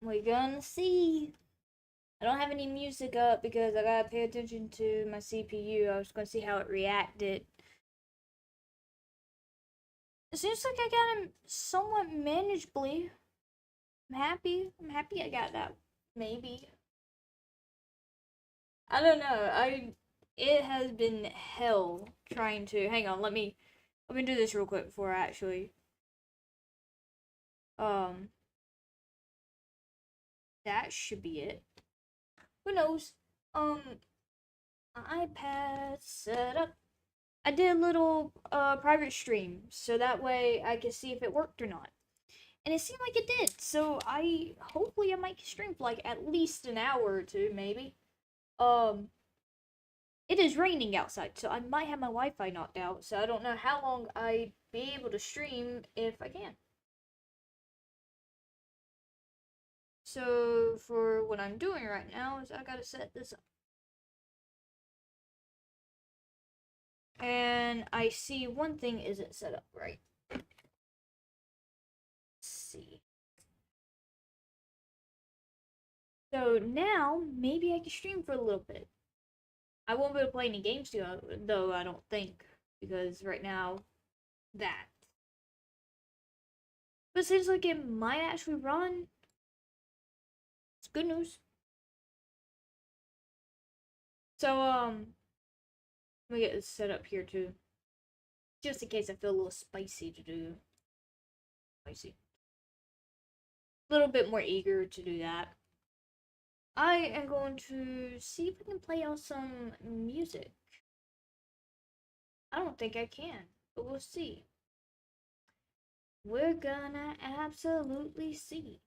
We're gonna see. I don't have any music up because I gotta pay attention to my CPU. I was gonna see how it reacted. It seems like I got him somewhat manageably. I'm happy. I'm happy I got that. Maybe. I don't know. It has been hell trying to hang on, let me do this real quick before I actually um that should be it. Who knows? Um iPad setup. I did a little private stream so that way I could see if it worked or not. And it seemed like it did. So hopefully I might stream for like at least an hour or two, maybe. Um it is raining outside, so I might have my Wi-Fi knocked out, so I don't know how long I'd be able to stream if I can. So for what I'm doing right now is I gotta set this up. And I see one thing isn't set up right. Let's see. So now maybe I can stream for a little bit. I won't be able to play any games though, I don't think, because right now that. But it seems like it might actually run. It's good news. So let me get this set up here too. Just in case I feel a little spicy to do. Spicy. A little bit more eager to do that. I am going to see if I can play out some music. I don't think I can, but we'll see. We're gonna absolutely see.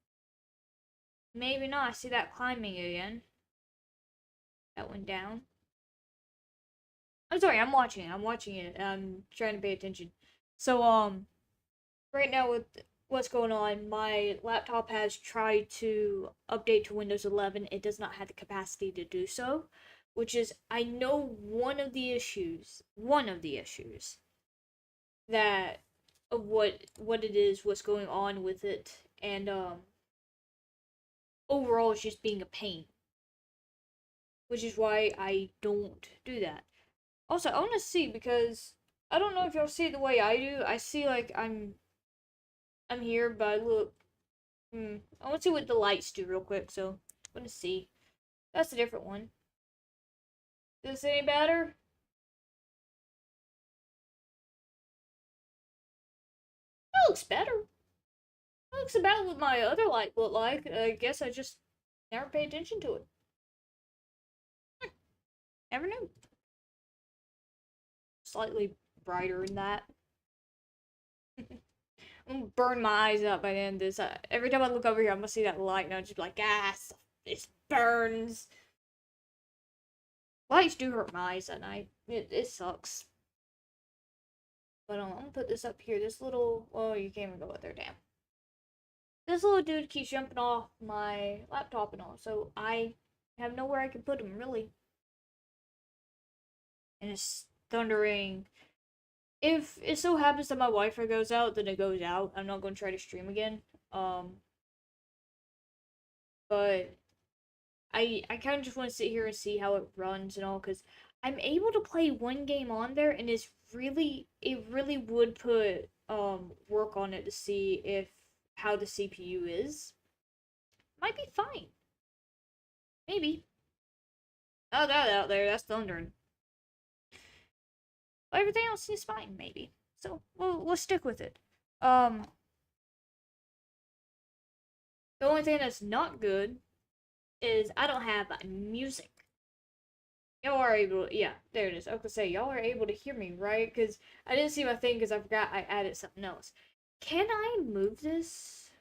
Maybe not. I see that climbing again. That went down. I'm sorry, I'm watching it. I'm watching it. I'm trying to pay attention. So, right now with what's going on, my laptop has tried to update to Windows 11. It does not have the capacity to do so, which is, I know, one of the issues that of what it is, what's going on with it, and overall it's just being a pain, which is why I don't do that. Also, I want to see because I don't know if y'all see it the way I do. I see like I'm here, but I look. I want to see what the lights do real quick. So I want to see. That's a different one. Is this any better? That looks better. That looks about what my other light looked like. I guess I just never paid attention to it. Never knew. Slightly brighter than that. I'm gonna burn my eyes out by the end of this. Every time I look over here, I'm gonna see that light, and I'll just be like, ah, it burns. Lights do hurt my eyes at night. It sucks. But I'm gonna put this up here. This little, oh, you can't even go up there, damn. This little dude keeps jumping off my laptop and all, so I have nowhere I can put him, really. And it's thundering. If it so happens that my Wi-Fi goes out, then it goes out. I'm not gonna try to stream again. But I kind of just want to sit here and see how it runs and all, because I'm able to play one game on there, and it really would put work on it to see if how the CPU is. Might be fine. Maybe. Oh, that out there, that's thundering. But everything else is fine, maybe. So we'll stick with it. The only thing that's not good is I don't have music. Y'all are able to, yeah, there it is. I was gonna say, y'all are able to hear me, right? Because I didn't see my thing because I forgot I added something else. Can I move this?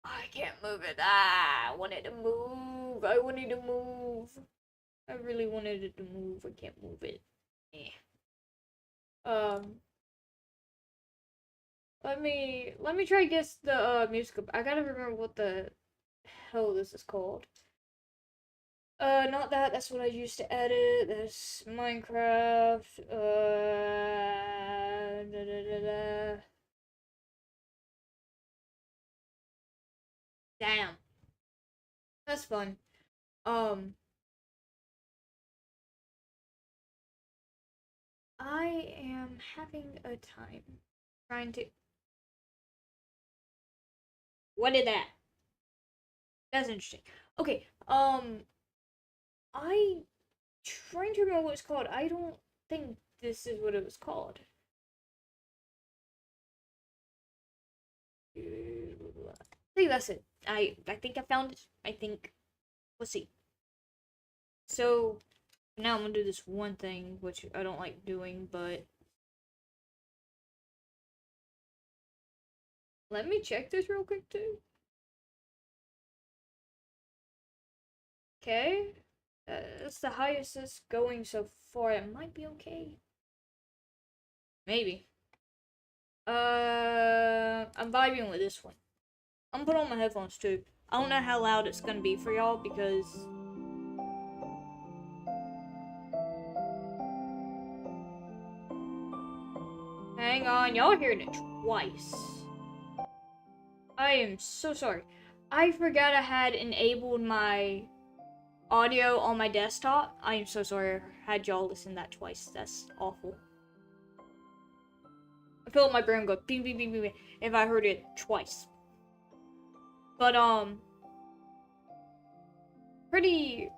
Oh, I can't move it. Ah, I wanted to move. I wanted to move. I really wanted it to move. I can't move it. Eh. Um, let me try to guess the music. I gotta remember what the hell this is called. Not that. That's what I used to edit. This Minecraft. Da, da, da, da. Damn. That's fun. I am having a time trying to. What did that? That's interesting. Okay. I trying to remember what it's called. I don't think this is what it was called. I think that's it. I think I found it. I think. Let's see. So now I'm gonna do this one thing which I don't like doing, but let me check this real quick too. Okay. That's the highest it's going so far. It might be okay. Maybe. I'm vibing with this one. I'm putting on my headphones too. I don't know how loud it's gonna be for y'all because hang on, y'all hearing it twice. I am so sorry. I forgot I had enabled my audio on my desktop. I am so sorry I had y'all listen to that twice. That's awful. I feel like my brain go bing bing bing bing if I heard it twice. But pretty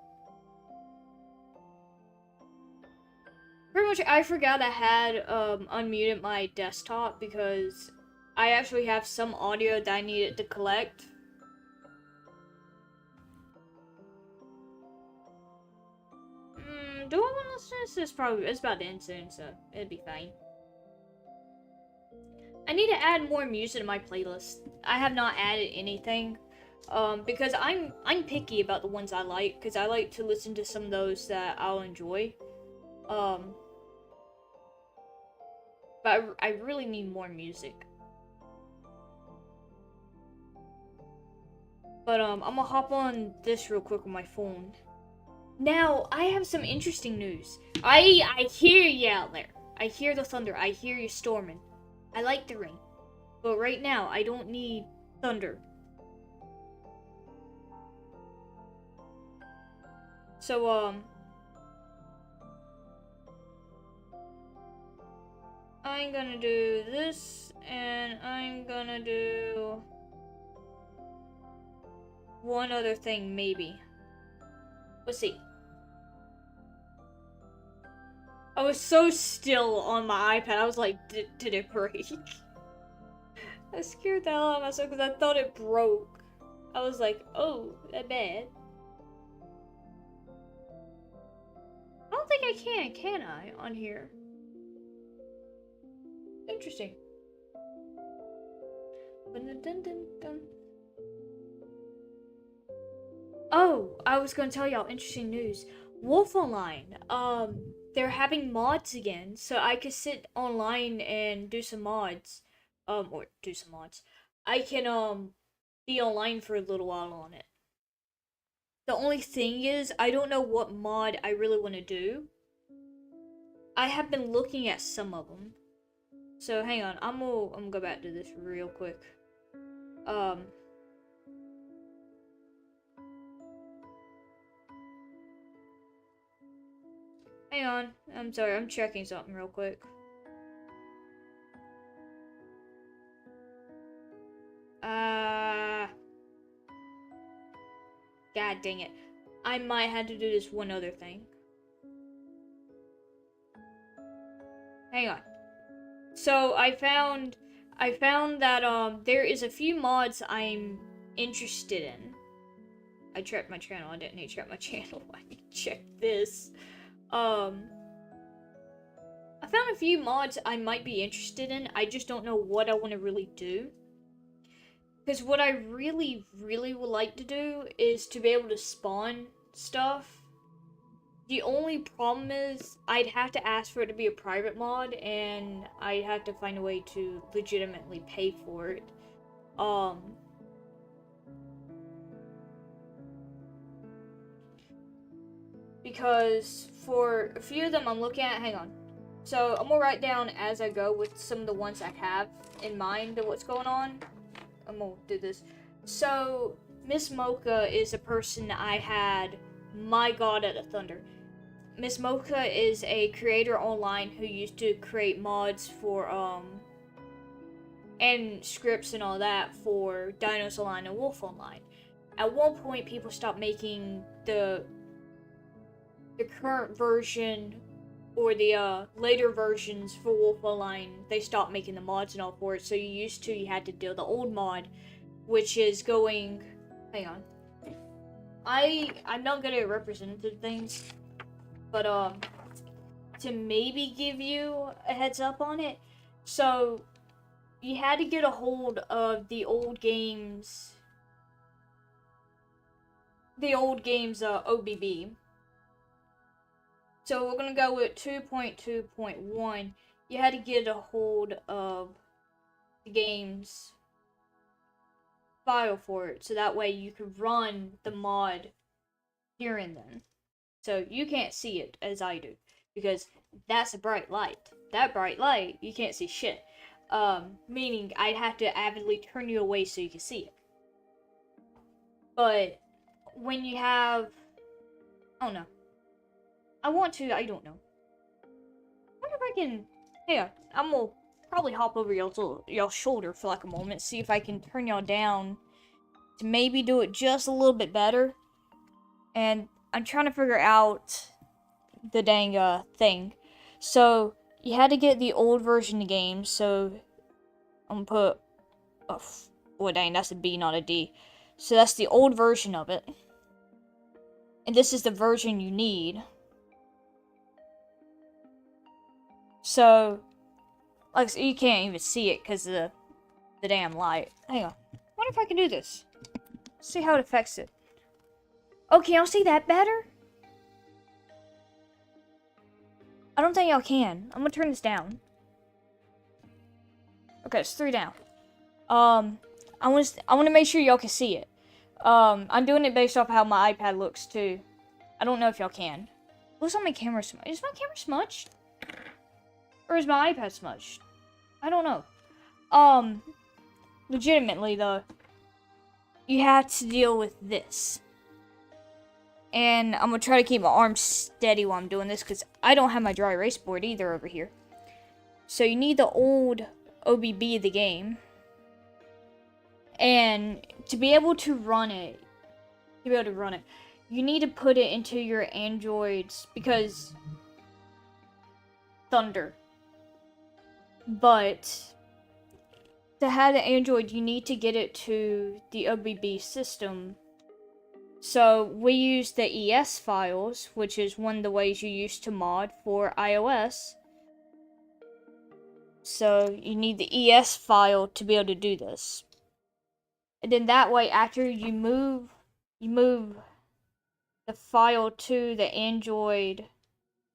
much I forgot I had unmuted my desktop because I actually have some audio that I needed to collect. Do I want to listen to this? It's about to end soon, so it'd be fine. I need to add more music to my playlist. I have not added anything, because I'm picky about the ones I like, because I like to listen to some of those that I'll enjoy. But I really need more music. But I'm gonna hop on this real quick on my phone. Now I have some interesting news. I hear you out there. I hear the thunder. I hear you storming. I like the rain. But right now, I don't need thunder. So, I'm gonna do this, and I'm gonna do one other thing, maybe. Let's see. I was so still on my iPad, I was like, did it break? I scared the hell out of myself because I thought it broke. I was like, oh, that bad. I don't think I can I, on here? Interesting. Oh, I was gonna tell y'all interesting news. Wolf Online, they're having mods again, so I could sit online and do some mods. Or do some mods. I can, be online for a little while on it. The only thing is, I don't know what mod I really want to do. I have been looking at some of them. So hang on, I'm gonna go back to this real quick. Hang on, I'm sorry, I'm checking something real quick. God dang it. I might have to do this one other thing. Hang on. So I found that there is a few mods I'm interested in. I trapped my channel. I didn't need to trap my channel. I need to check this. I found a few mods I might be interested in. I just don't know what I want to really do. Because what I really, really would like to do is to be able to spawn stuff. The only problem is I'd have to ask for it to be a private mod, and I'd have to find a way to legitimately pay for it. Because for a few of them I'm looking at, hang on. So I'm gonna write down as I go with some of the ones I have in mind of what's going on. I'm gonna do this. So Miss Mocha is a person I had, my god, at the Thunder. Miss Mocha is a creator online who used to create mods for, and scripts and all that for Dinos Online and Wolf Online. At one point, people stopped making the current version or the later versions for Wolf Online. They stopped making the mods and all for it, so you had to do the old mod, which is going. Hang on. I'm not good at representative things, but to maybe give you a heads up on it. So you had to get a hold of the old games OBB. So we're gonna go with 2.2.1. You had to get a hold of the game's file for it, so that way you could run the mod here and then. So you can't see it as I do, because that's a bright light. That bright light, you can't see shit. Meaning I'd have to avidly turn you away so you can see it. But when you have, I don't know. I want to, I don't know. I wonder if I can, yeah, I'm gonna probably hop over y'all's shoulder for like a moment, see if I can turn y'all down to maybe do it just a little bit better. And I'm trying to figure out the dang thing. So you had to get the old version of the game. So I'm gonna put, oh dang, that's a B, not a D. So that's the old version of it, and this is the version you need. So, like, you can't even see it because of the damn light. Hang on. I wonder if I can do this. See how it affects it. Okay, y'all see that better? I don't think y'all can. I'm gonna turn this down. Okay, it's 3 down. I want to make sure y'all can see it. I'm doing it based off how my iPad looks too. I don't know if y'all can. Looks like my camera smudged. Is my camera smudged? Or is my iPad smudged? I don't know. Legitimately though, you have to deal with this. And I'm gonna try to keep my arms steady while I'm doing this, because I don't have my dry erase board either over here. So you need the old OBB of the game. And to be able to run it, you need to put it into your Androids, because Thunder. But to have the Android, you need to get it to the OBB system. So we use the ES files, which is one of the ways you used to mod for iOS. So you need the ES file to be able to do this. And then that way, after you move the file to the Android,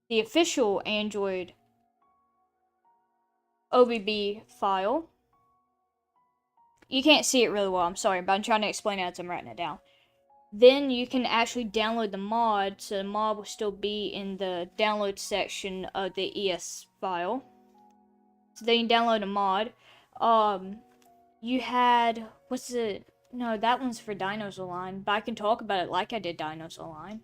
the official Android OBB file. You can't see it really well, I'm sorry, but I'm trying to explain it as I'm writing it down. Then you can actually download the mod, so the mod will still be in the download section of the ES file. So then you download a mod. You had, what's it? No, that one's for Dinos Online, but I can talk about it like I did Dinos Online.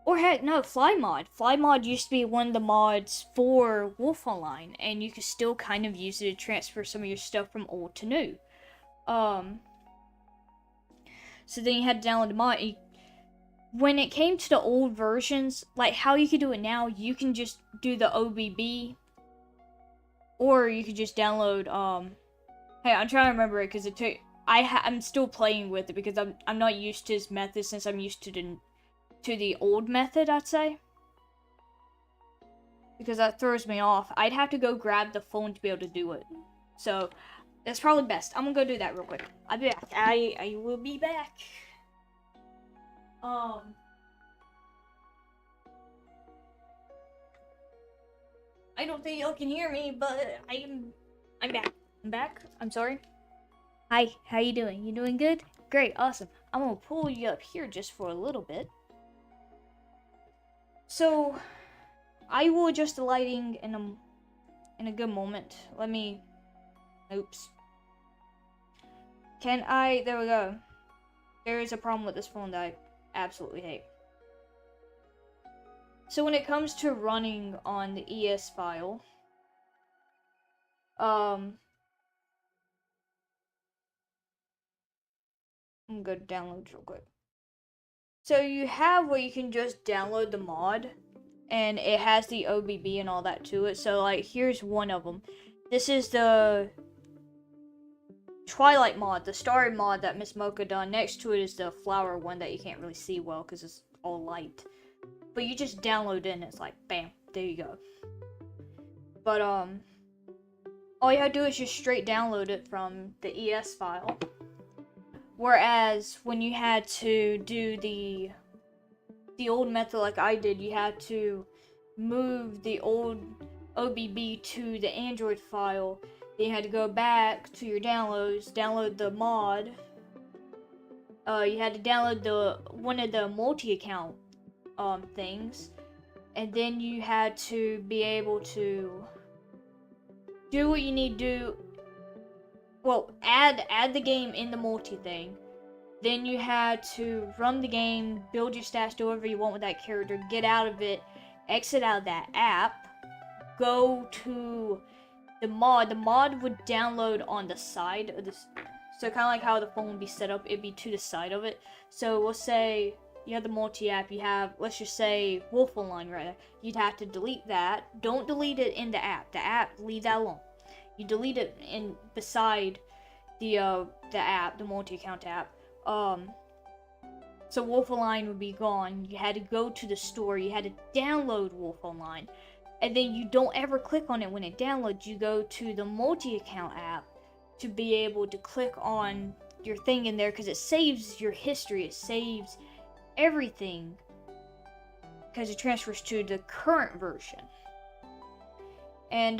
Or heck, no, FlyMod. FlyMod used to be one of the mods for Wolf Online, and you could still kind of use it to transfer some of your stuff from old to new. So then you had to download the mod. When it came to the old versions, like how you could do it now, you can just do the OBB, or you could just download, hey, I'm trying to remember it, because it took, I'm still playing with it, because I'm not used to this method, since I'm used to the old method, I'd say. Because that throws me off. I'd have to go grab the phone to be able to do it. So, that's probably best. I'm gonna go do that real quick. I'll be back. I will be back. I don't think y'all can hear me, but I'm back. I'm back. I'm sorry. Hi, how you doing? You doing good? Great, awesome. I'm gonna pull you up here just for a little bit. So, I will adjust the lighting in a good moment. Let me, oops. There we go. There is a problem with this phone that I absolutely hate. So when it comes to running on the ES file, I'm gonna go to downloads real quick. So you have where you can just download the mod, and it has the OBB and all that to it. So like, here's one of them. This is the Twilight mod, the Starry mod that Miss Mocha done. Next to it is the flower one that you can't really see well because it's all light. But you just download it and it's like, bam, there you go. But all you have to do is just straight download it from the ES file. Whereas when you had to do the old method like I did, you had to move the old OBB to the Android file. Then you had to go back to your downloads, download the mod. You had to download one of the multi-account things, and then you had to be able to do what you need to do. Well, add the game in the multi thing. Then you had to run the game, build your stats, do whatever you want with that character, get out of it, exit out of that app, go to the mod. The mod would download on the side of this. So kind of like how the phone would be set up, it'd be to the side of it. So we'll say you have the multi-app, you have, let's just say, Wolf Online right there. You'd have to delete that. Don't delete it in the app. The app, leave that alone. You delete it in beside the app, the multi-account app. So Wolf Online would be gone. You had to go to the store. You had to download Wolf Online. And then you don't ever click on it when it downloads. You go to the multi-account app to be able to click on your thing in there, because it saves your history. It saves everything because it transfers to the current version. And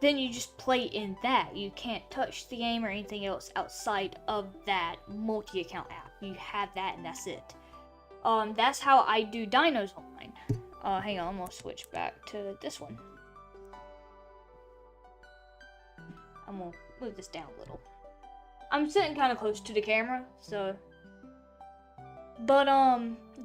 then you just play in that. You can't touch the game or anything else outside of that multi-account app. You have that and that's it. That's how I do Dinos Online. Hang on, I'm gonna switch back to this one. I'm gonna move this down a little. I'm sitting kind of close to the camera, so. But,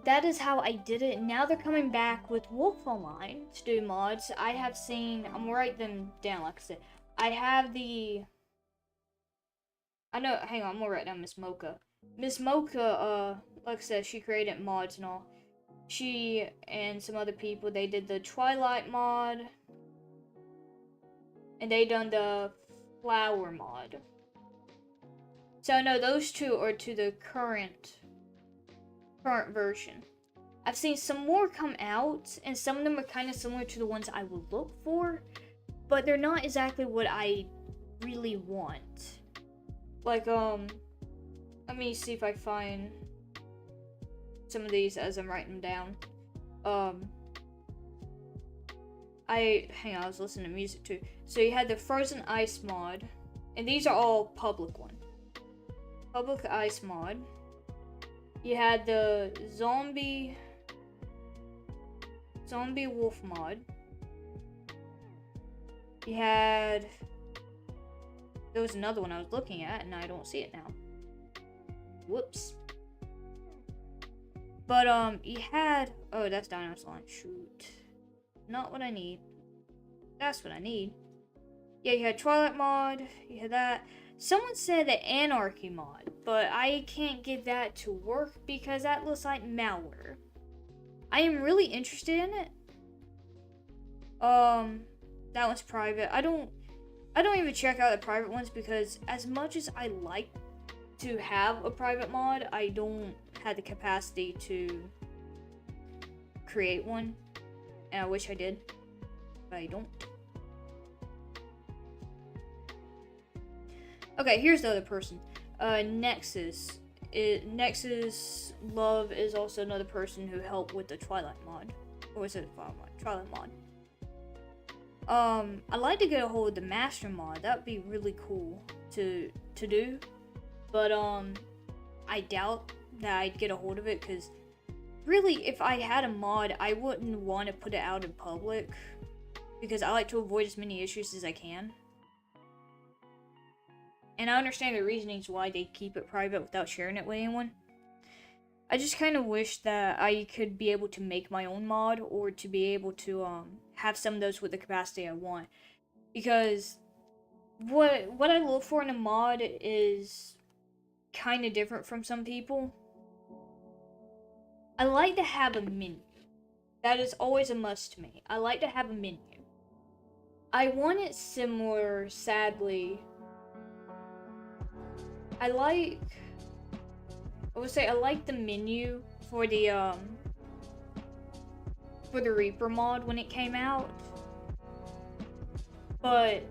that is how I did it. Now they're coming back with Wolf Online to do mods. I have seen, I'm gonna write them down, like I said. I have hang on, I'm gonna write down Miss Mocha. Miss Mocha, like I said, she created mods and all. She and some other people, they did the Twilight mod. And they done the Flower mod. So no, those two are to the current version. I've seen some more come out, and some of them are kind of similar to the ones I would look for, but they're not exactly what I really want. Like, let me see if I find some of these as I'm writing them down. Hang on, I was listening to music too. So you had the Frozen Ice mod, and these are all public ones. Public Ice mod. You had the Zombie Wolf mod. You had, there was another one I was looking at and I don't see it now. Whoops. But you had, oh, that's Dino's Line. Shoot. Not what I need. That's what I need. Yeah, you had Twilight mod. You had that. Someone said the Anarchy mod, but I can't get that to work because that looks like malware. I am really interested in it. That one's private. I don't even check out the private ones because as much as I like to have a private mod, I don't have the capacity to create one. And I wish I did, but I don't. Okay, here's the other person. Nexus. Nexus Love is also another person who helped with the Twilight mod. Or is it Twilight mod? I'd like to get a hold of the Master mod. That would be really cool to do. But, I doubt that I'd get a hold of it, because really, if I had a mod, I wouldn't want to put it out in public, because I like to avoid as many issues as I can. and I understand the reasonings why they keep it private without sharing it with anyone. I just kind of wish that I could be able to make my own mod, or to be able to have some of those with the capacity I want. Because what I look for in a mod is kind of different from some people. I like to have a menu. That is always a must to me. I like to have a menu. I want it similar, sadly. I would say I like the menu for the Reaper mod when it came out. But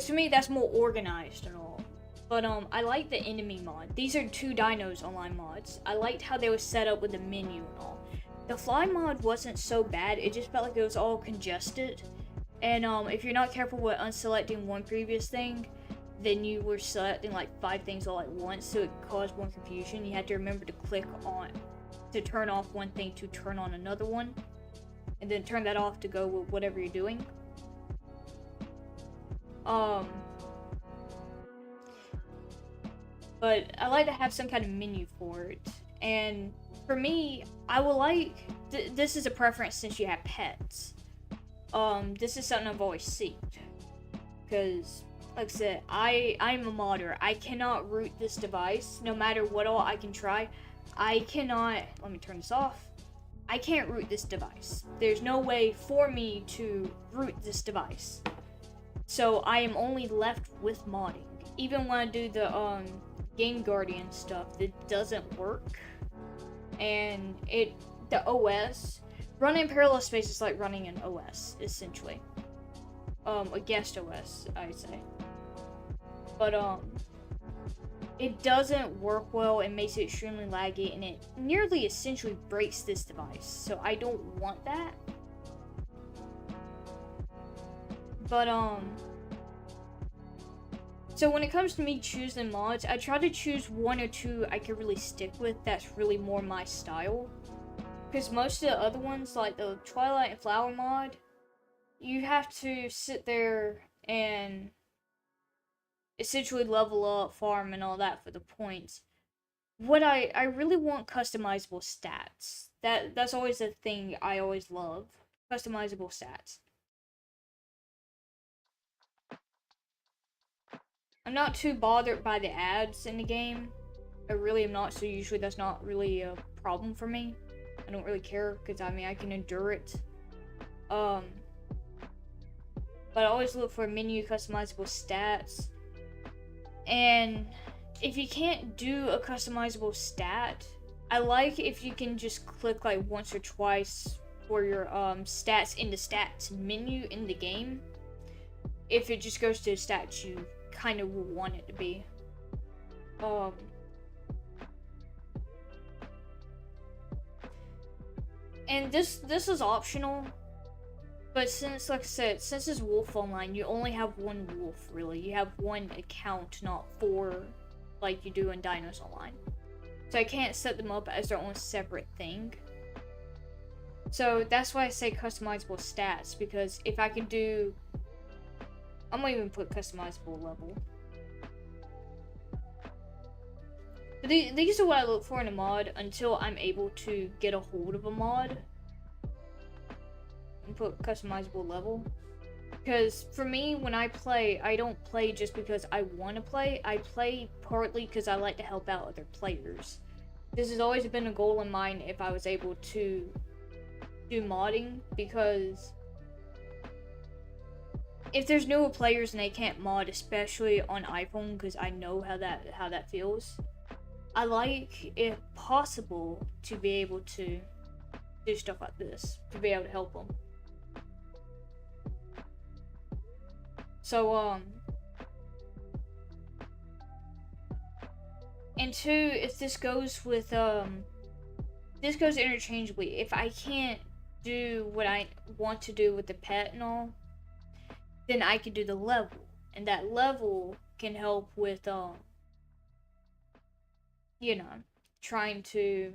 to me that's more organized and all. But I like the enemy mod. These are 2 Dinos online mods. I liked how they were set up with the menu and all. The fly mod wasn't so bad, it just felt like it was all congested. And if you're not careful with unselecting one previous thing, then you were selecting like 5 things all at once, so it caused more confusion. You had to remember to click on to turn off one thing to turn on another one, and then turn that off to go with whatever you're doing. But I like to have some kind of menu for it. And for me, I will like this is a preference since you have pets. This is something I've always seeked, because like I said, I'm a modder. I cannot root this device no matter what all I can try. I cannot, let me turn this off. I can't root this device. There's no way for me to root this device. So I am only left with modding. Even when I do the Game Guardian stuff, it doesn't work. And the OS, running in parallel space is like running an OS, essentially. A guest OS, I'd say. But it doesn't work well, it makes it extremely laggy, and it nearly essentially breaks this device. So I don't want that. But so when it comes to me choosing mods, I try to choose 1 or 2 I can really stick with that's really more my style. Because most of the other ones, like the Twilight and Flower mod, you have to sit there and essentially level up, farm, and all that for the points. What I really want customizable stats. That's always a thing I always love. Customizable stats. I'm not too bothered by the ads in the game. I really am not, so usually that's not really a problem for me. I don't really care, because I mean, I can endure it. But I always look for menu customizable stats. And if you can't do a customizable stat, I like if you can just click like once or twice for your stats in the stats menu in the game. If it just goes to the stats you kind of want it to be. And this is optional, but since, like I said, since it's Wolf Online, you only have one wolf, really. You have one account, not 4 like you do in Dinos Online. So I can't set them up as their own separate thing. So that's why I say customizable stats, because if I can do, I'm gonna even put customizable level. But these are what I look for in a mod until I'm able to get a hold of a mod. And put customizable level. Because for me, when I play, I don't play just because I want to play. I play partly because I like to help out other players. This has always been a goal in mind if I was able to do modding, because if there's newer players and they can't mod, especially on iPhone, because I know how that feels, I like, if possible, to be able to do stuff like this, to be able to help them. So, and 2, if this goes with, this goes interchangeably. If I can't do what I want to do with the pet and all, then I can do the level. And that level can help with, you know, trying to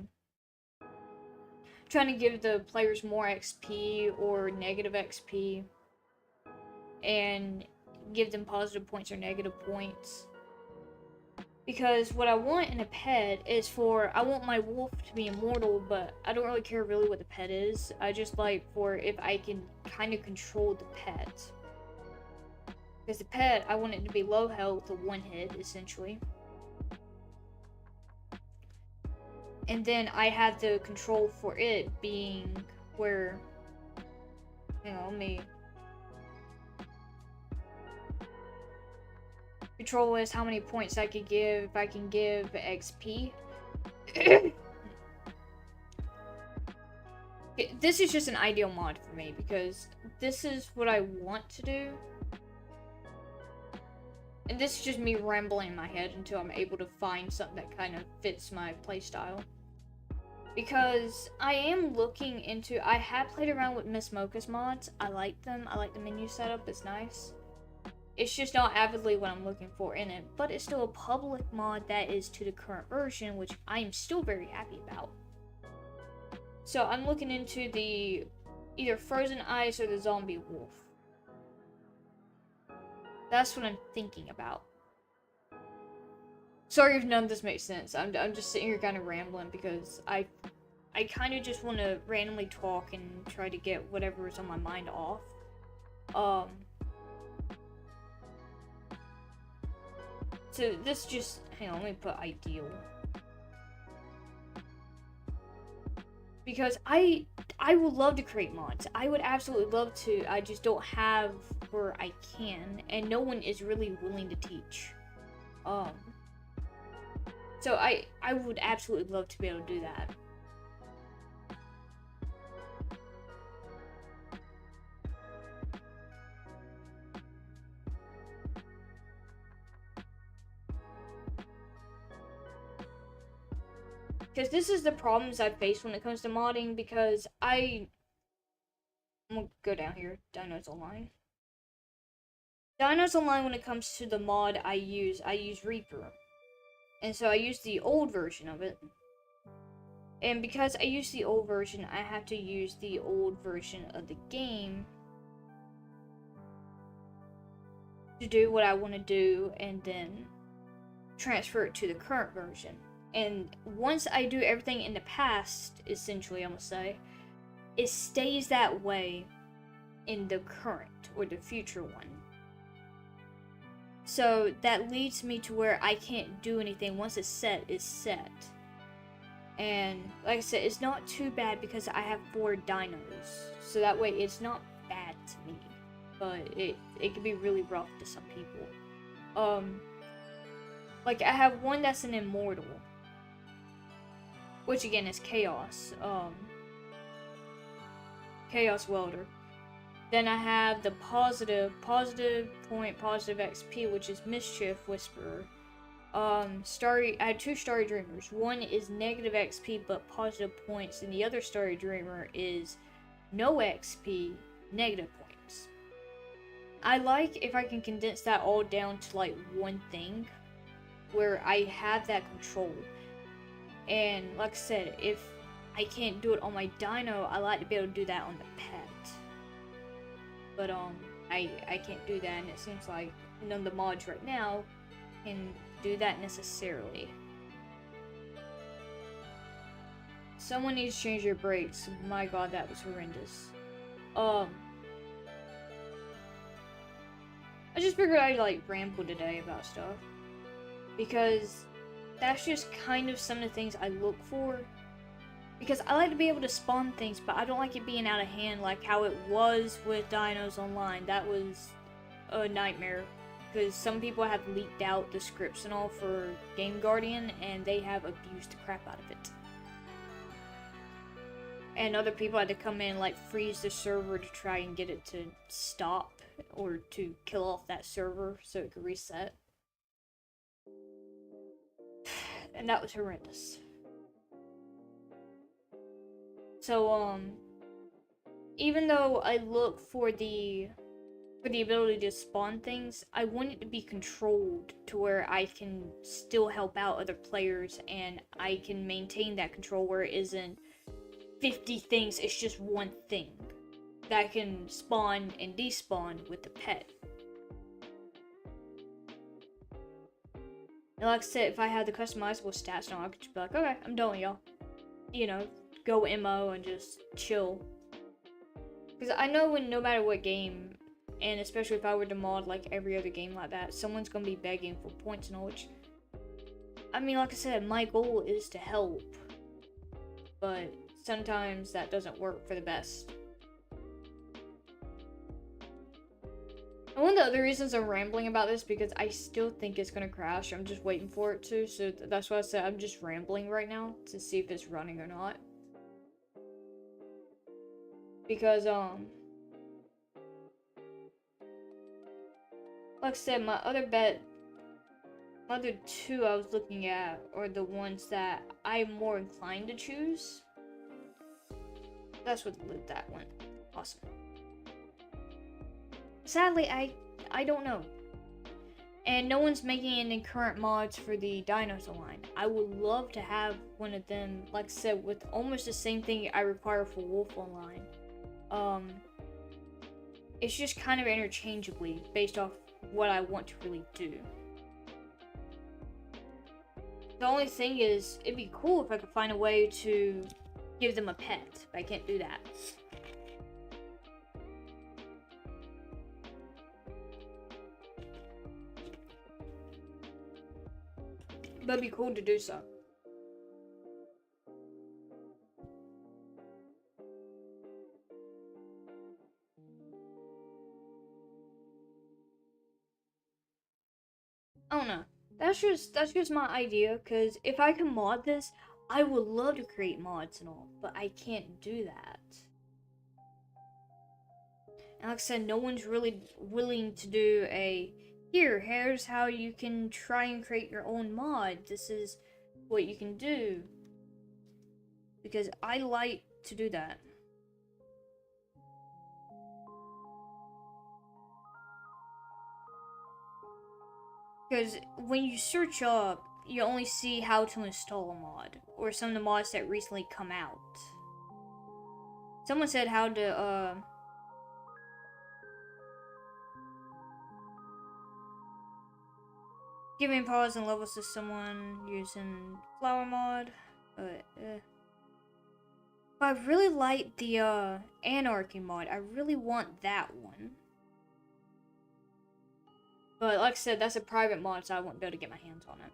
give the players more XP or negative XP. And give them positive points or negative points. Because what I want in a pet is I want my wolf to be immortal, but I don't really care really what the pet is. I just like for if I can kind of control the pet. Because the pet, I want it to be low health, a one hit, essentially. And then I have the control for it being where, let me... Control is how many points I could give, if I can give XP. This is just an ideal mod for me, because this is what I want to do. And this is just me rambling in my head until I'm able to find something that kind of fits my playstyle. Because I am looking into... I have played around with Miss Mocha's mods. I like them. I like the menu setup. It's nice. It's just not avidly what I'm looking for in it. But it's still a public mod that is to the current version, which I am still very happy about. So I'm looking into the either Frozen Ice or the Zombie Wolf. That's what I'm thinking about. Sorry if none of this makes sense. I'm just sitting here kind of rambling because I kind of just want to randomly talk and try to get whatever is on my mind off. So this just, hang on, let me put ideal. Because I would love to create mods. I would absolutely love to. I just don't have where I can, and no one is really willing to teach. So I would absolutely love to be able to do that. Because this is the problems I face when it comes to modding, because I'm gonna go down here, Dinos Online. Dinos Online, when it comes to the mod I use Reaper. And so I use the old version of it. And because I use the old version, I have to use the old version of the game to do what I want to do and then transfer it to the current version. And once I do everything in the past, essentially, I'm gonna say, it stays that way in the current or the future one. So that leads me to where I can't do anything. Once it's set, it's set. And like I said, it's not too bad because I have 4 dinos. So that way it's not bad to me. But it can be really rough to some people. Like I have one that's an immortal. Which again is Chaos. Chaos Welder. Then I have the positive point, positive XP, which is Mischief Whisperer. I had 2 Starry Dreamers. One is negative XP but positive points, and the other Starry Dreamer is no XP, negative points. I like if I can condense that all down to like one thing, where I have that control. And like I said, if I can't do it on my dino, I like to be able to do that on the pet. But I can't do that, and it seems like none of the mods right now can do that necessarily. Someone needs to change their brakes. My god, that was horrendous. I just figured I'd like ramble today about stuff, because that's just kind of some of the things I look for. Because I like to be able to spawn things, but I don't like it being out of hand like how it was with Dinos Online. That was a nightmare. Because some people have leaked out the scripts and all for Game Guardian, and they have abused the crap out of it. And other people had to come in and like freeze the server to try and get it to stop, or to kill off that server so it could reset. And that was horrendous. So, even though I look for the ability to spawn things, I want it to be controlled to where I can still help out other players, and I can maintain that control where it isn't 50 things, it's just one thing that can spawn and despawn with the pet. And like I said, if I had the customizable stats now, I could just be like, okay, I'm done with y'all. You know, go MO and just chill. Because I know when no matter what game, and especially if I were to mod like every other game like that, someone's gonna be begging for points and all, which, I mean, like I said, my goal is to help, but sometimes that doesn't work for the best. And one of the other reasons I'm rambling about this, because I still think it's gonna crash. I'm just waiting for it to, so that's why I said I'm just rambling right now to see if it's running or not. Because, like I said, my other two I was looking at are the ones that I'm more inclined to choose. That's what the loot that went. Awesome. Sadly, I don't know. And no one's making any current mods for the Dinosaur line. I would love to have one of them, like I said, with almost the same thing I require for Wolf Online. It's just kind of interchangeably based off what I want to really do. The only thing is, it'd be cool if I could find a way to give them a pet, but I can't do that. But it'd be cool to do so. I don't know. That's just my idea, because if I can mod this, I would love to create mods and all, but I can't do that. And like I said, no one's really willing to do a, here's how you can try and create your own mod. This is what you can do. Because I like to do that. Because when you search up, you only see how to install a mod, or some of the mods that recently come out. Someone said how to, giving pause and levels to someone using flower mod, but I really like the, anarchy mod. I really want that one. But like I said, that's a private mod, so I won't be able to get my hands on it.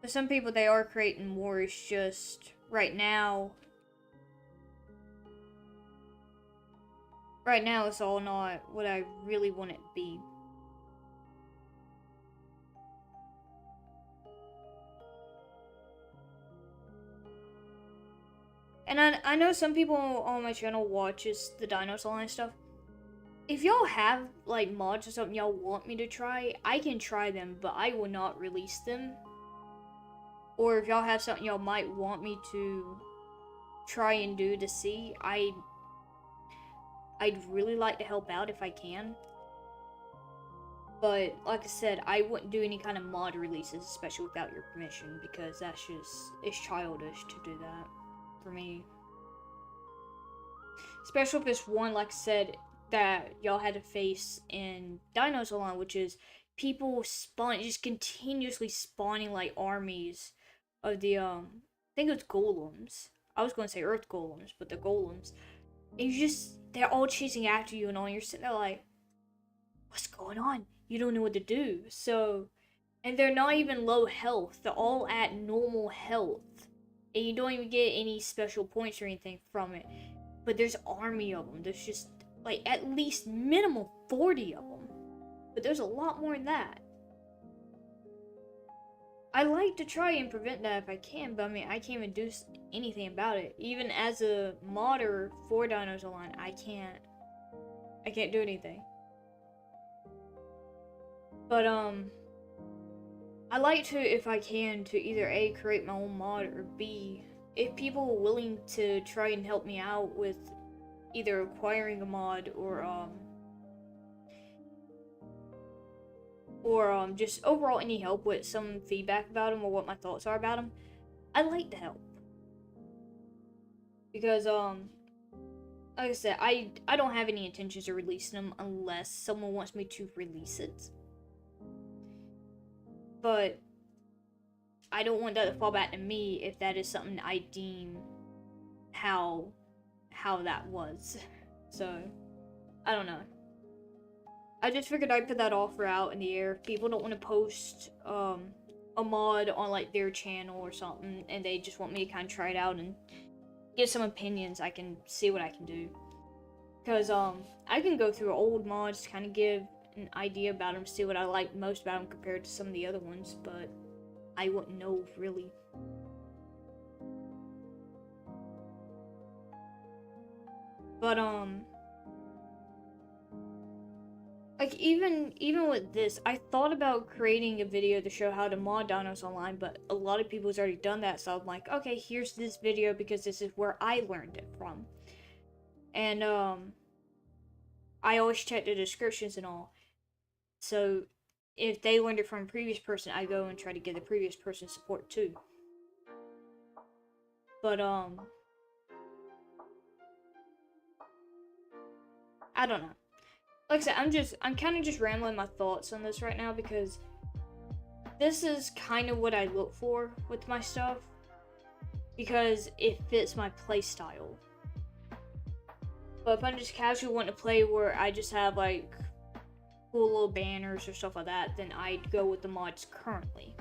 For some people, they are creating more. It's just right now. Right now, it's all not what I really want it to be. And I know some people on my channel watches the Dinosaur Line stuff. If y'all have, like, mods or something y'all want me to try, I can try them, but I will not release them. Or if y'all have something y'all might want me to try and do to see, I'd really like to help out if I can. But, like I said, I wouldn't do any kind of mod releases, especially without your permission, because that's just, it's childish to do that for me. Especially if it's one, like I said, that y'all had to face in Dinosaur Line, which is people just continuously spawning like armies of the, I think it was golems. I was going to say earth golems, but the golems. And they're all chasing after you and all, and you're sitting there like, what's going on? You don't know what to do. So, and they're not even low health. They're all at normal health. And you don't even get any special points or anything from it. But there's an army of them. There's just, like, at least minimum 40 of them. But there's a lot more than that. I like to try and prevent that if I can, but I mean, I can't even do anything about it. Even as a modder for Dinosaur Line, I can't do anything. But, I like to, if I can, to either A, create my own mod, or B, if people are willing to try and help me out with either acquiring a mod, or just overall any help with some feedback about them or what my thoughts are about them, I'd like to help. Because, like I said, I don't have any intentions of releasing them unless someone wants me to release it. But I don't want that to fall back to me if that is something I deem how that was. So, I don't know. I just figured I'd put that offer out in the air. If people don't want to post a mod on like their channel or something, and they just want me to kind of try it out and give some opinions, I can see what I can do. Because I can go through old mods to kind of give an idea about them, see what I like most about them compared to some of the other ones, but I wouldn't know really. But like even with this, I thought about creating a video to show how to mod dinos online, but a lot of people's already done that, so I'm like, okay, here's this video because this is where I learned it from. And I always check the descriptions and all. So if they learned it from a previous person, I go and try to give the previous person support too. But I don't know. Like I said, I'm kind of just rambling my thoughts on this right now because this is kind of what I look for with my stuff because it fits my playstyle. But if I'm just casually wanting to play where I just have like cool little banners or stuff like that, then I'd go with the mods currently.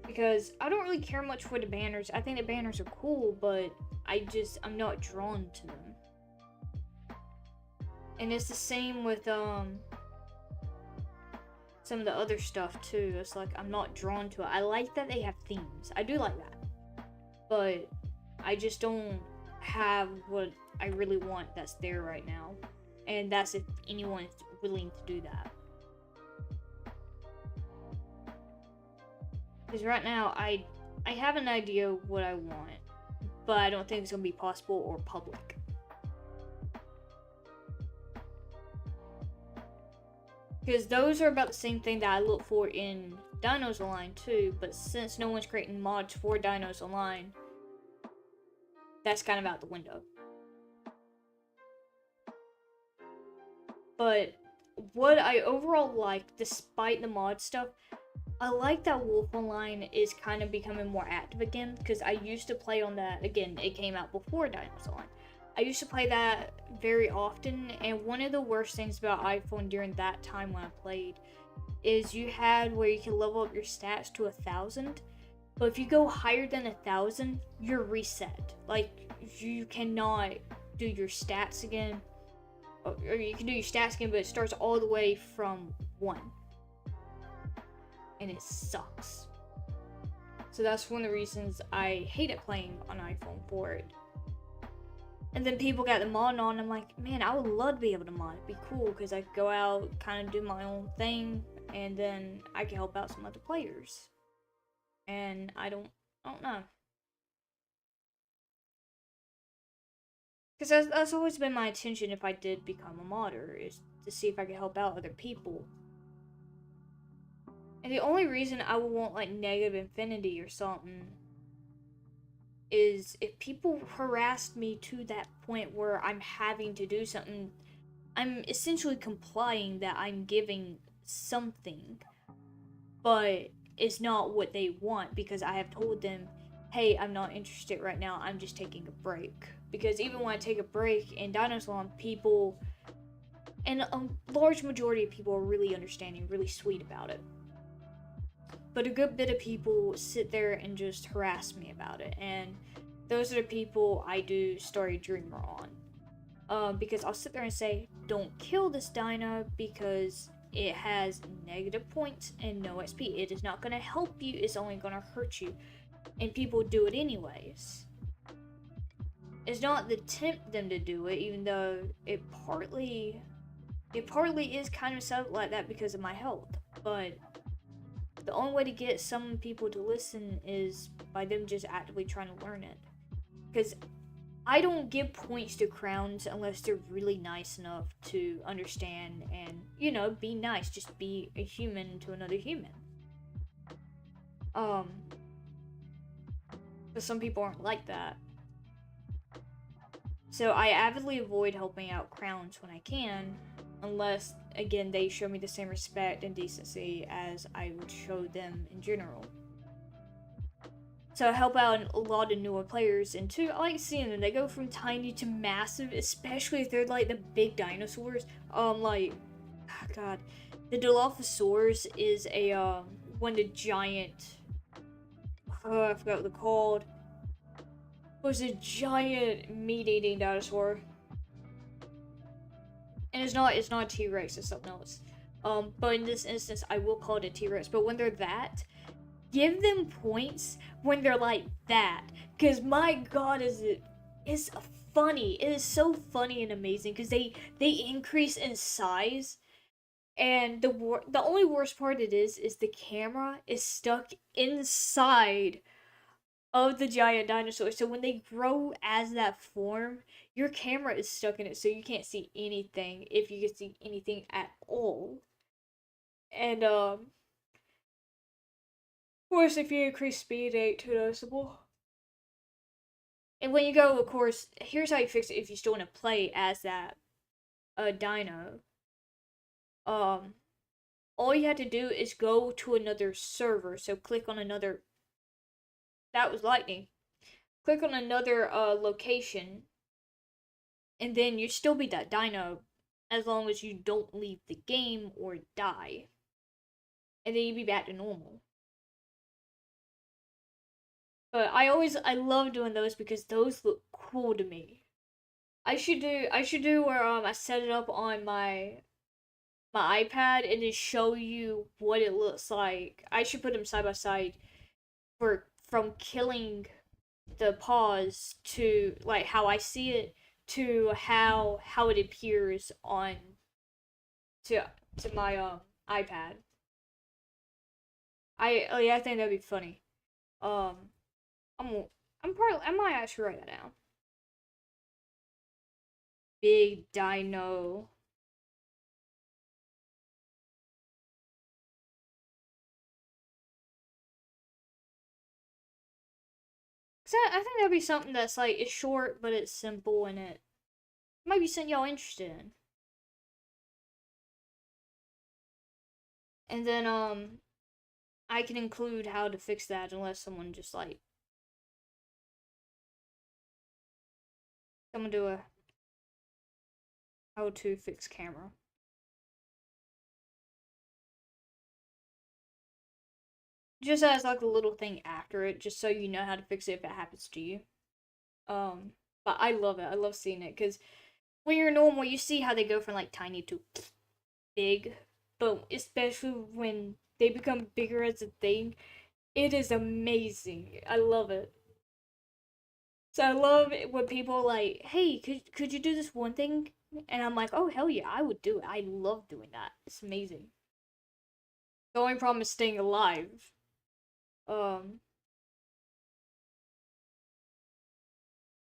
Because I don't really care much for the banners. I think the banners are cool, but I'm not drawn to them. And it's the same with some of the other stuff too. It's like I'm not drawn to it. I like that they have themes. I do like that. But I just don't have what I really want that's there right now. And that's if anyone's willing to do that. Because right now I have an idea of what I want, but I don't think it's gonna be possible or public. Because those are about the same thing that I look for in Dinos Online too, but since no one's creating mods for Dinos Online, that's kind of out the window. But what I overall like, despite the mod stuff, I like that Wolf Online is kind of becoming more active again, because I used to play on that, again, it came out before Dinos Online. I used to play that very often, and one of the worst things about iPhone during that time when I played is you had where you can level up your stats to 1,000, but if you go higher than 1,000, you're reset. Like, you cannot do your stats again, or you can do your stats again, but it starts all the way from 1. And it sucks. So that's one of the reasons I hated playing on iPhone for it. And then people got the mod on, I'm like, man, I would love to be able to mod. It'd be cool, because I could go out, kind of do my own thing, and then I can help out some other players. And I don't know. Because that's always been my intention if I did become a modder, is to see if I could help out other people. And the only reason I would want, like, negative infinity or something is if people harassed me to that point where I'm having to do something, I'm essentially complying that I'm giving something, but it's not what they want, because I have told them, hey, I'm not interested right now, I'm just taking a break. Because even when I take a break in Dinosaur, people, and a large majority of people are really understanding, really sweet about it. But a good bit of people sit there and just harass me about it, and those are the people I do Story Dreamer on. Because I'll sit there and say, don't kill this dino because it has negative points and no XP. It is not going to help you, it's only going to hurt you. And people do it anyways. It's not to tempt them to do it, even though it partly is kind of set up like that because of my health. But the only way to get some people to listen is by them just actively trying to learn it. Because I don't give points to crowns unless they're really nice enough to understand and, you know, be nice. Just be a human to another human. But some people aren't like that. So I avidly avoid helping out crowns when I can, unless, again, they show me the same respect and decency as I would show them in general. So I help out a lot of newer players, and two, I like seeing them. They go from tiny to massive, especially if they're like the big dinosaurs. Like, oh God, the Dilophosaurus is a one of the giant. Oh, I forgot what they're called. It was a giant meat-eating dinosaur, and it's not a T-Rex. It's something else. But in this instance, I will call it a T-Rex. But when they're that, give them points when they're like that, because my God, is it is funny. It is so funny and amazing because they increase in size, and the only worst part it is the camera is stuck inside of the giant dinosaur. So when they grow as that form, your camera is stuck in it, so you can't see anything, if you can see anything at all. And of course, if you increase speed, it ain't too noticeable. And when you go, of course, here's how you fix it if you still want to play as that dino. All you have to do is go to another server. So click on another. That was lightning. Click on another location, and then you still be that dino, as long as you don't leave the game or die, and then you be back to normal. But I love doing those because those look cool to me. I should do where I set it up on my iPad and just show you what it looks like. I should put them side by side for from killing the paws to like how I see it to how it appears on to my iPad. I think that'd be funny. Um I'm I might actually write that down. Big dino. Cause I think that'd be something that's like it's short but it's simple and it might be something y'all interested in. And then I can include how to fix that unless someone just like someone do a how to fix camera. Just as like a little thing after it, just so you know how to fix it if it happens to you. Um, but I love it. I love seeing it because when you're normal, you see how they go from like tiny to big, but especially when they become bigger as a thing, it is amazing. I love it. So I love it when people are like, "Hey, could you do this one thing?" And I'm like, "Oh hell yeah, I would do it. I love doing that. It's amazing." The only problem is staying alive. Um,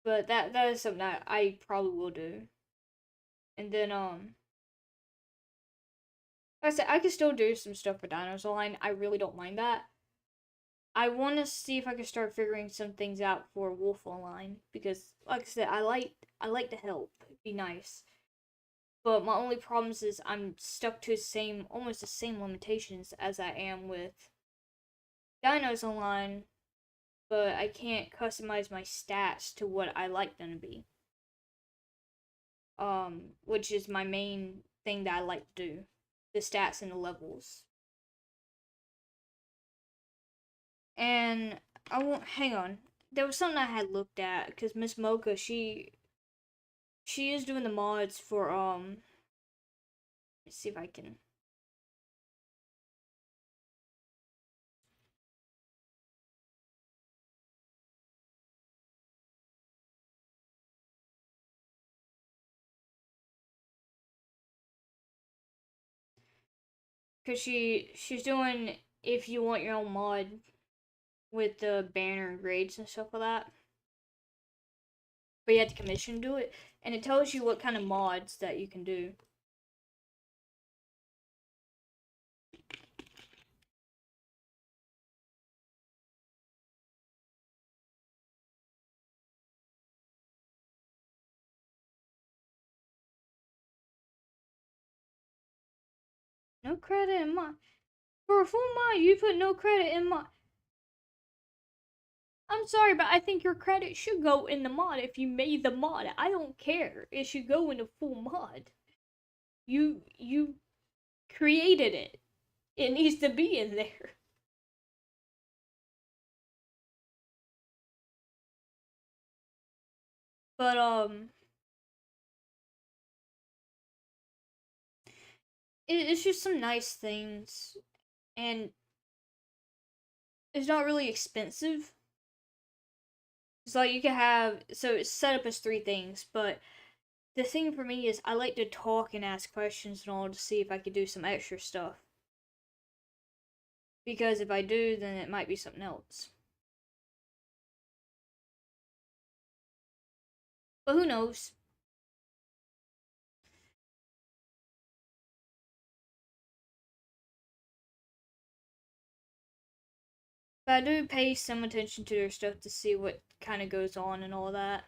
but that is something that I probably will do. And then like I said, I can still do some stuff for Dinos Online. I really don't mind that. I want to see if I can start figuring some things out for Wolf Online because, like I said, I like to help. It'd be nice. But my only problems is I'm stuck to almost the same limitations as I am with Dinos Online, but I can't customize my stats to what I like them to be. Which is my main thing that I like to do, the stats and the levels. And I won't hang on. There was something I had looked at because Miss Mocha, she is doing the mods for let's see if I can. Cause she's doing if you want your own mod with the banner and grades and stuff like that. But you have to commission to do it, and it tells you what kind of mods that you can do. no credit in mod. For a full mod, you put no credit in mod. I'm sorry, but I think your credit should go in the mod if you made the mod. I don't care. It should go in a full mod. You created it. It needs to be in there. But it's just some nice things, and it's not really expensive. It's like you can have, so it's set up as three things, but the thing for me is I like to talk and ask questions and all to see if I could do some extra stuff. Because if I do, then it might be something else. But who knows? But I do pay some attention to their stuff to see what kind of goes on and all that.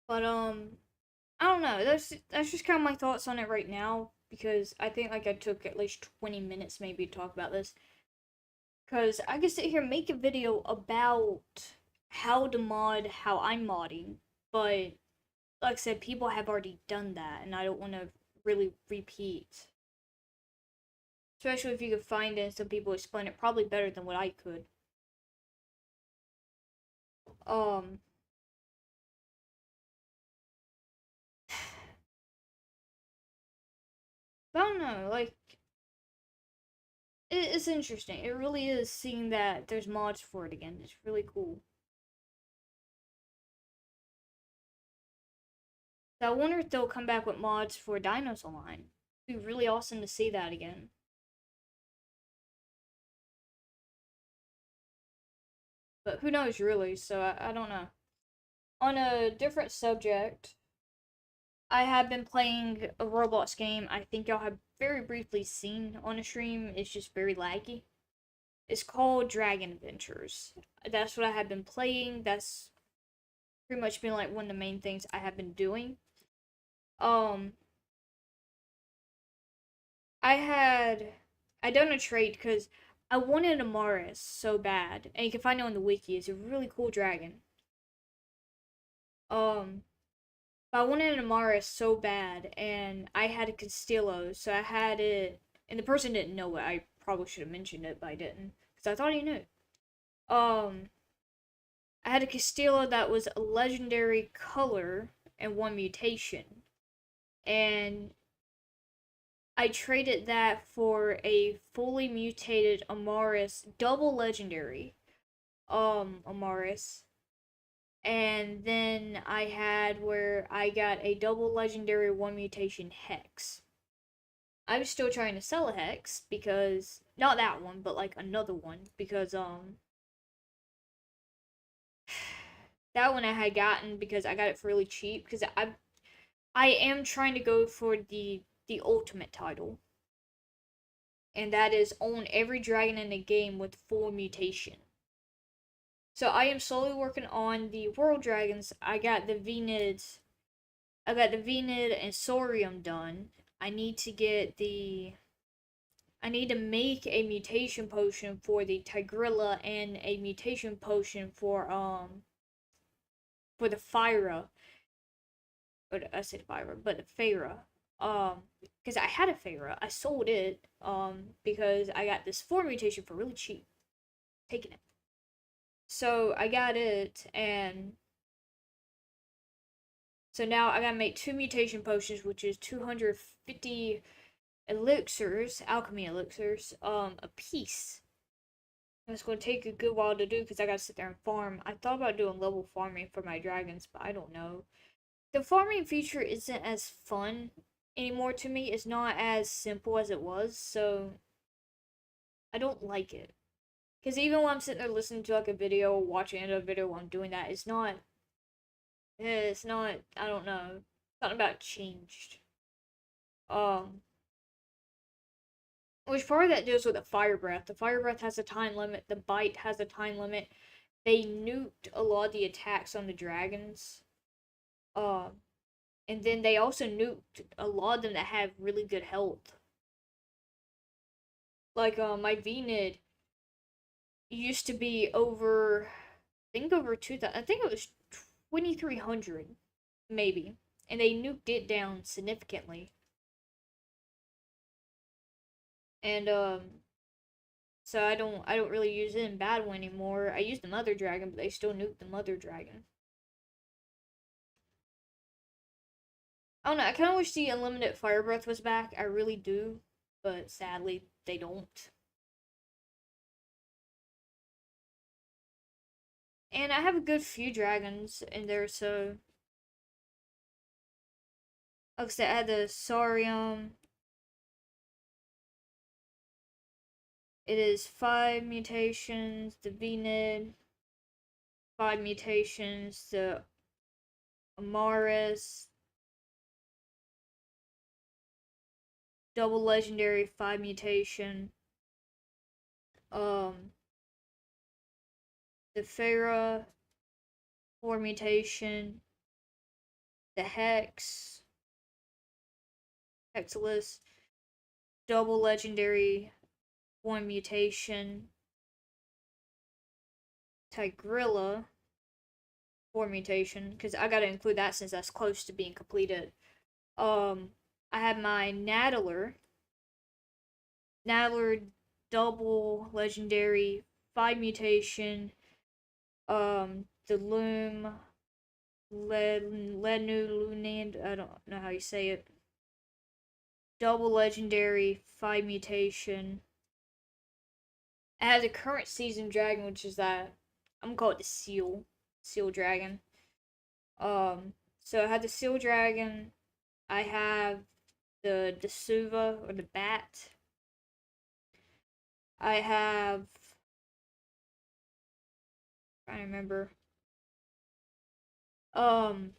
But I don't know. That's just kind of my thoughts on it right now because I think like I took at least 20 minutes maybe to talk about this. Cause I could sit here and make a video about how to mod how I'm modding, but like I said, people have already done that, and I don't want to really repeat. Especially if you could find it and some people explain it probably better than what I could. Um, I don't know, like it's interesting. It really is seeing that there's mods for it again. It's really cool. So I wonder if they'll come back with mods for Dinos Online. It'd be really awesome to see that again. But who knows, really? So I don't know. On a different subject, I have been playing a Roblox game I think y'all have very briefly seen on a stream. It's just very laggy. It's called Dragon Adventures. That's what I have been playing. That's pretty much been like one of the main things I have been doing. Um, I done a trade because I wanted a Maris so bad, and you can find it on the wiki. It's a really cool dragon. Um, but I wanted an Amaris so bad, and I had a Castillo, so I had it, and the person didn't know it. I probably should have mentioned it, but I didn't, because I thought he knew. Um, I had a Castillo that was a legendary color and one mutation, and I traded that for a fully mutated Amaris, double legendary, Amaris, and then I had where I got a double legendary one mutation Hex. I'm still trying to sell a Hex because not that one, but like another one because that one I had gotten because I got it for really cheap because I am trying to go for the ultimate title. And that is own every dragon in the game with full mutation. So I am slowly working on the world dragons. I got the Venid and Sorium done. I need to get I need to make a mutation potion for the Tigrilla and a mutation potion for the Fyra. Or I said Fyra, but the Feyre. Because I had a Feyre. I sold it because I got this 4 mutation for really cheap. Taking it. So I got it, and so now I gotta make 2 mutation potions, which is 250 elixirs, alchemy elixirs, a piece. And it's gonna take a good while to do because I gotta sit there and farm. I thought about doing level farming for my dragons, but I don't know. The farming feature isn't as fun anymore to me. It's not as simple as it was, so I don't like it. Because even when I'm sitting there listening to like a video or watching another video while I'm doing that, it's not, I don't know, something about it changed. Um, Which part of that deals with the fire breath. The fire breath has a time limit. The bite has a time limit. They nuked a lot of the attacks on the dragons. Um, and then they also nuked a lot of them that have really good health. Like my VNID used to be over, I think over 2,000. I think it was 2,300 maybe, and they nuked it down significantly. And so I don't really use it in battle anymore. I use the mother dragon, but they still nuke the mother dragon. I don't know. I kind of wish the unlimited fire breath was back. I really do, but sadly they don't. And I have a good few dragons in there, so like I said, I had the Saurium. It is 5 mutations. The Venid, 5 mutations. The Amaris, double legendary, 5 mutation. Um, the Pharaoh, 4 mutation. The Hexalus, double legendary, 1 mutation. Tigrilla, 4 mutation, because I gotta include that since that's close to being completed. I had my Nattler double legendary, 5 mutation. The Loom, Lenulunand, I don't know how you say it. Double legendary, 5 mutation. It has a current season dragon, which is that I'm gonna call it the Seal Dragon. So I had the Seal Dragon. I have the Suva or the Bat. I have. I trying to remember. Um,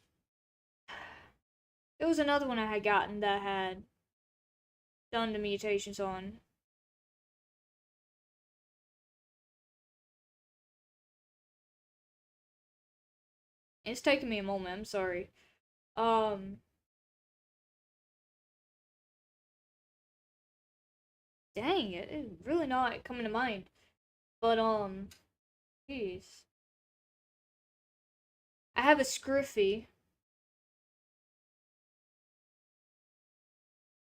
there was another one I had gotten that had done the mutations on. It's taking me a moment. I'm sorry. Um, dang it, it's really not coming to mind. But jeez, I have a Scruffy.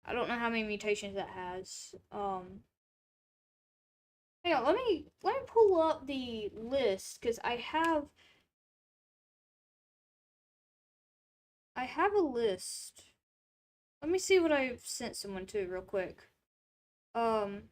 I don't know how many mutations that has. Hang on, let me pull up the list because I have a list. Let me see what I've sent someone to real quick. Um,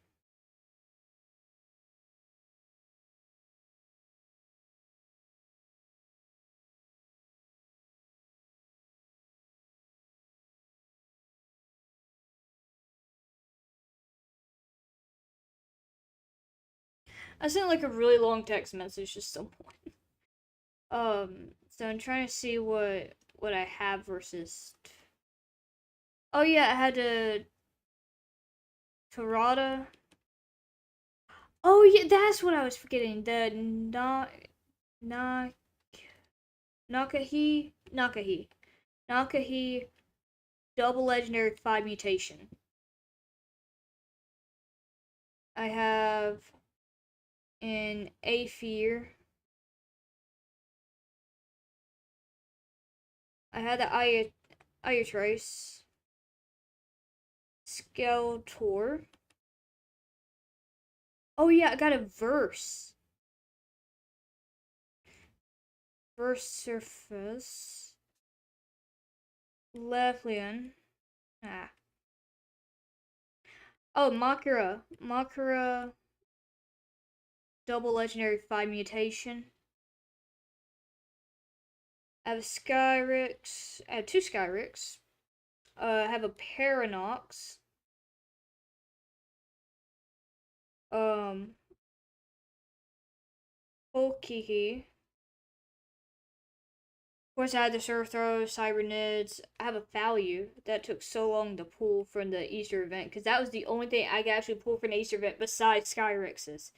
I sent like a really long text message to someone. So I'm trying to see what I have versus. Oh yeah, I had a Tarada. Oh yeah, that's what I was forgetting. The na Nakahi double legendary 5 mutation. I have an Aether. I had the Ayatrace. Skeletor. Oh yeah, I got a Verse. Verse Surface. Leflian. Ah. Oh, Makara double legendary 5 mutation. I have a Skyrix. I have 2 Skyrix. I have a Paranox. Um, Okihi. Of course, I had the Surf Throw, Cybernids. I have a value that took so long to pull from the Easter event because that was the only thing I could actually pull from the Easter event besides Skyrex's.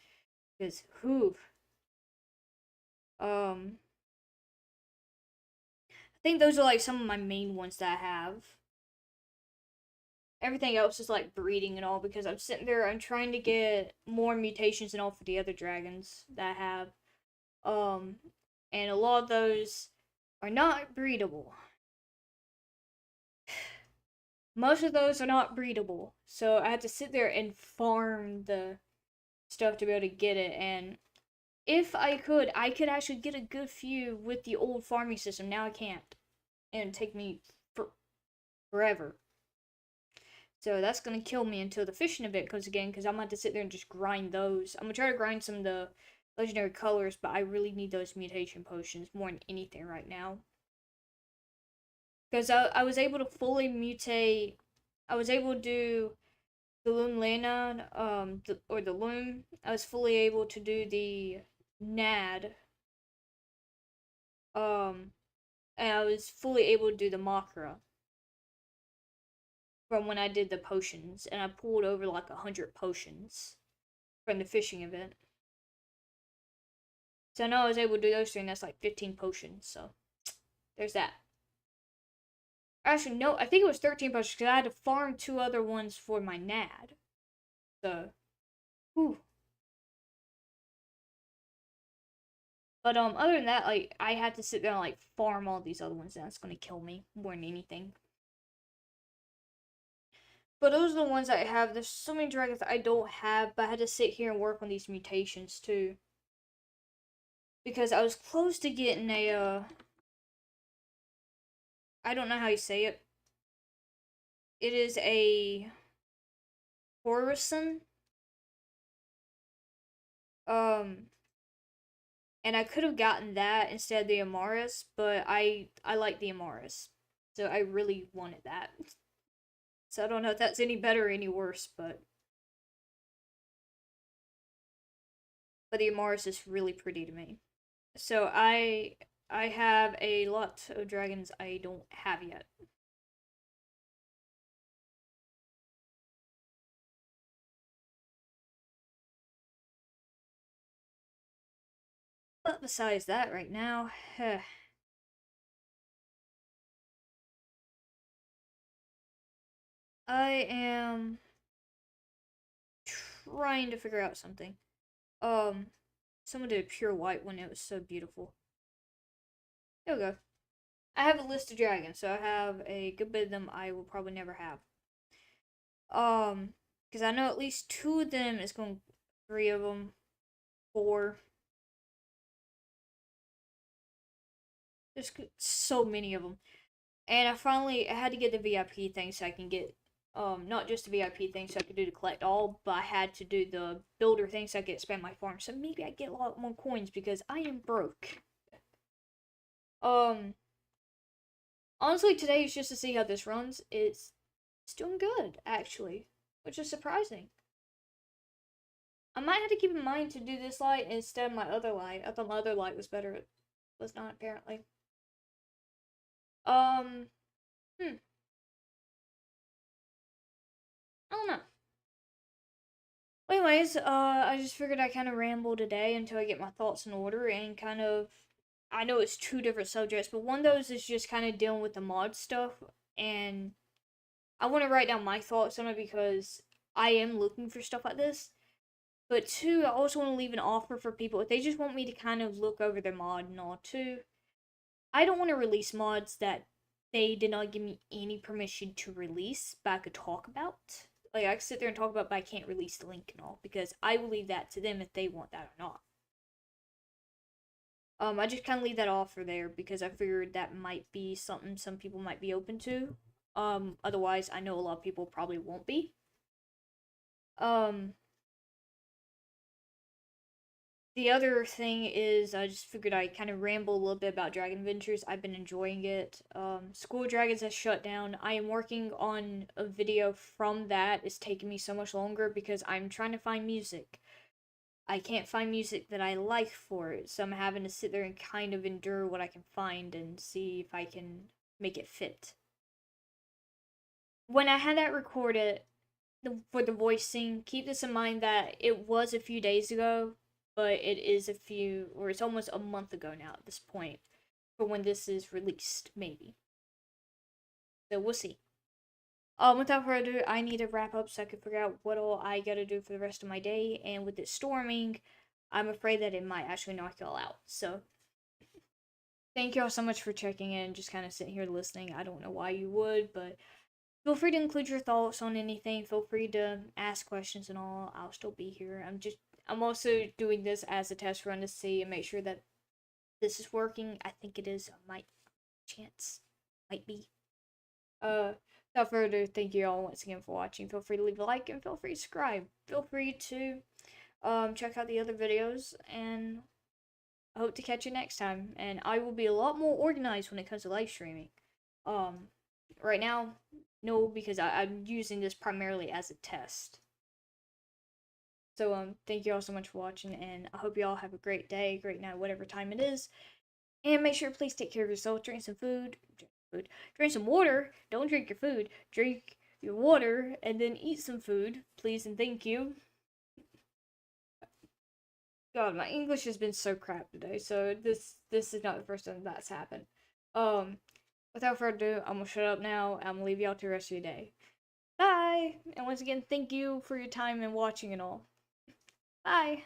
Because, whew. I think those are like some of my main ones that I have. Everything else is like breeding and all because I'm sitting there, I'm trying to get more mutations and all for the other dragons that I have. Um, and a lot of those are not breedable. Most of those are not breedable, so I had to sit there and farm the stuff to be able to get it. And if I could actually get a good few with the old farming system. Now I can't, and it'd take me forever. So that's gonna kill me until the fishing event comes again, because I'm gonna have to sit there and just grind those. I'm gonna try to grind some of the legendary colors, but I really need those mutation potions more than anything right now. Because I was able to fully mutate. I was able to do the Loom Lena, or the Loom. I was fully able to do the Nad, and I was fully able to do the Makra from when I did the potions, and I pulled over like 100 potions from the fishing event. So I know I was able to do those three, and that's like 15 potions. So there's that. Actually, no, I think it was 13 potions because I had to farm 2 other ones for my Nad. So, whew. But other than that, like I had to sit there and like farm all these other ones, and that's gonna kill me more than anything. But those are the ones I have. There's so many dragons that I don't have, but I had to sit here and work on these mutations too. Because I was close to getting a, I don't know how you say it. It is a Horizon. And I could have gotten that instead of the Amaris, but I like the Amaris. So I really wanted that. So I don't know if that's any better or any worse, but the Amaris is really pretty to me. So I have a lot of dragons I don't have yet. But besides that, right now, I am trying to figure out something. Um, Someone did a pure white one. It was so beautiful. There we go. I have a list of dragons, so I have a good bit of them I will probably never have. Because I know at least 2 of them is going, 3 of them, 4. There's so many of them. And I had to get the VIP thing so I can get, not just the VIP thing so I could do the collect all, but I had to do the builder thing so I could expand my farm. So maybe I get a lot more coins because I am broke. Um, Honestly, today is just to see how this runs. It's doing good, actually, which is surprising. I might have to keep in mind to do this light instead of my other light. I thought my other light was better. It was not, apparently. Um, I don't know. Anyways, I just figured I kind of ramble today until I get my thoughts in order and kind of. I know it's 2 different subjects, but one of those is just kind of dealing with the mod stuff, and I want to write down my thoughts on it because I am looking for stuff like this. But 2, I also want to leave an offer for people if they just want me to kind of look over their mod and all too. I don't want to release mods that they did not give me any permission to release, but I could talk about. Like, I could sit there and talk about, but I can't release the link and all, because I will leave that to them if they want that or not. I just kind of leave that offer there because I figured that might be something some people might be open to. Otherwise, I know a lot of people probably won't be. Um, The other thing is, I just figured I'd kind of ramble a little bit about Dragon Adventures. I've been enjoying it. School of Dragons has shut down. I am working on a video from that. It's taking me so much longer because I'm trying to find music. I can't find music that I like for it, so I'm having to sit there and kind of endure what I can find and see if I can make it fit. When I had that recorded for the voicing, keep this in mind that it was a few days ago, but it is it's almost a month ago now at this point for when this is released, maybe. So we'll see. Without further ado, I need to wrap up so I can figure out what all I gotta do for the rest of my day. And with it storming, I'm afraid that it might actually knock y'all out. So, thank y'all so much for checking in, just kind of sitting here listening. I don't know why you would, but feel free to include your thoughts on anything. Feel free to ask questions and all. I'll still be here. I'm also doing this as a test run to see and make sure that this is working. I think it is. Might chance. Might be. Without further ado, thank you all once again for watching. Feel free to leave a like and feel free to subscribe. Feel free to check out the other videos, and I hope to catch you next time. And I will be a lot more organized when it comes to live streaming. Right now, no, because I'm using this primarily as a test. So thank you all so much for watching, and I hope you all have a great day, great night, whatever time it is. And make sure to please take care of yourself. Drink some food. Drink some water. Don't drink your food. Drink your water and then eat some food, please and thank you. God, my English has been so crap today, so this is not the first time that's happened. Without further ado, I'm gonna shut up now. I'm gonna leave y'all to the rest of your day. Bye! And once again, thank you for your time and watching and all. Bye!